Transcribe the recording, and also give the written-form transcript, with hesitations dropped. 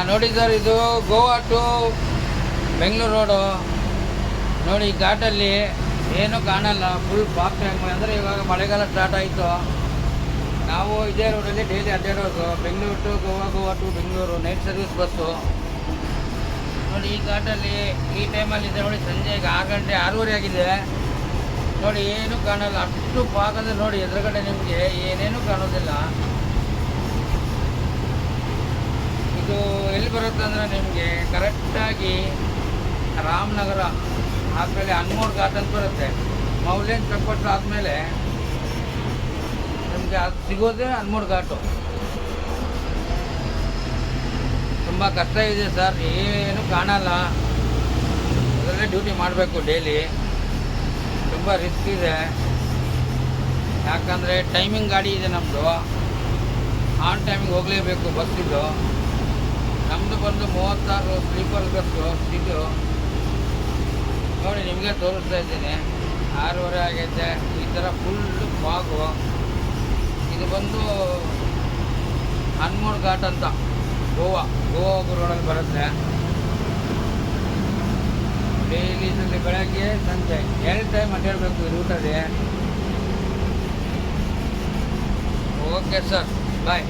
ನೋಡಿ ಸರ್, ಇದು Goa to Bengaluru road. ನೋಡಿ ಈ ಘಾಟಲ್ಲಿ ಏನೂ ಕಾಣಲ್ಲ, ಫುಲ್ ಫಾಗ್ ಟೈಮ್. ಅಂದರೆ ಇವಾಗ ಮಳೆಗಾಲ ಸ್ಟಾರ್ಟ್ ಆಯಿತು. ನಾವು ಇದೇ ರೋಡಲ್ಲಿ ಡೈಲಿ ಅಡ್ಡಾಡೋದು. Bengaluru to Goa, Goa to Bengaluru night service bus. ನೋಡಿ ಈ ಘಾಟಲ್ಲಿ ಈ ಟೈಮಲ್ಲಿ ಇದೆ. ನೋಡಿ ಸಂಜೆ ಈಗ 6 ಗಂಟೆ 6:30 ಆಗಿದೆ. ನೋಡಿ ಏನೂ ಕಾಣಲ್ಲ, ಅಷ್ಟು ಫಾಗ್ ಅಂದರೆ ನೋಡಿ ಎದುರುಗಡೆ ನಿಮಗೆ ಏನೇನೂ ಕಾಣೋದಿಲ್ಲ. ಇದು ಎಲ್ಲಿ ಬರುತ್ತೆ ಅಂದರೆ ನಿಮಗೆ ಕರೆಕ್ಟಾಗಿ ರಾಮನಗರ ಆದಮೇಲೆ ಹನ್ಮೂರು ಘಾಟ್ ಅಂತ ಬರುತ್ತೆ. ಮೌಲ್ಯನ್ ಚೆಕ್ಪೋಸ್ಟ್ ಆದಮೇಲೆ ನಿಮಗೆ ಅದು ಸಿಗೋದೇ ಹನ್ಮೂರು ಘಾಟು. ತುಂಬ ಕಷ್ಟ ಇದೆ ಸರ್, ಏನು ಕಾಣಲ್ಲ. ಅದರಲ್ಲೇ ಡ್ಯೂಟಿ ಮಾಡಬೇಕು ಡೈಲಿ. ತುಂಬ ರಿಸ್ಕ್ ಇದೆ, ಯಾಕಂದರೆ ಟೈಮಿಂಗ್ ಗಾಡಿ ಇದೆ ನಮ್ಮದು. ಆನ್ ಟೈಮಿಗೆ ಹೋಗಲೇಬೇಕು ಬಸ್ಸಿದ್ದು. ನಮ್ಮದು ಬಂದು 36 ಸ್ಲೀಪರ್ ಬಸ್ಸು ಸೀಟು. ನೋಡಿ ನಿಮಗೆ ತೋರಿಸ್ತಾ ಇದ್ದೀನಿ. 6:30 ಆಗೈತೆ. ಈ ಥರ ಫುಲ್ಲು ಫಾಗು. ಇದು ಬಂದು ಹನ್ಮೂರು ಘಾಟ್ ಅಂತ ಗೋವಾ ಹೋಗೋ ರೋಡಲ್ಲಿ ಬರುತ್ತೆ. ಡೈಲಿ ಇದರಲ್ಲಿ ಬೆಳಗ್ಗೆ ಸಂಜೆ 2 ಟೈಮ್ ಅಡ್ಡಾಡಬೇಕು ಈ ರೂಟಲ್ಲಿ. ಓಕೆ ಸರ್, ಬಾಯ್.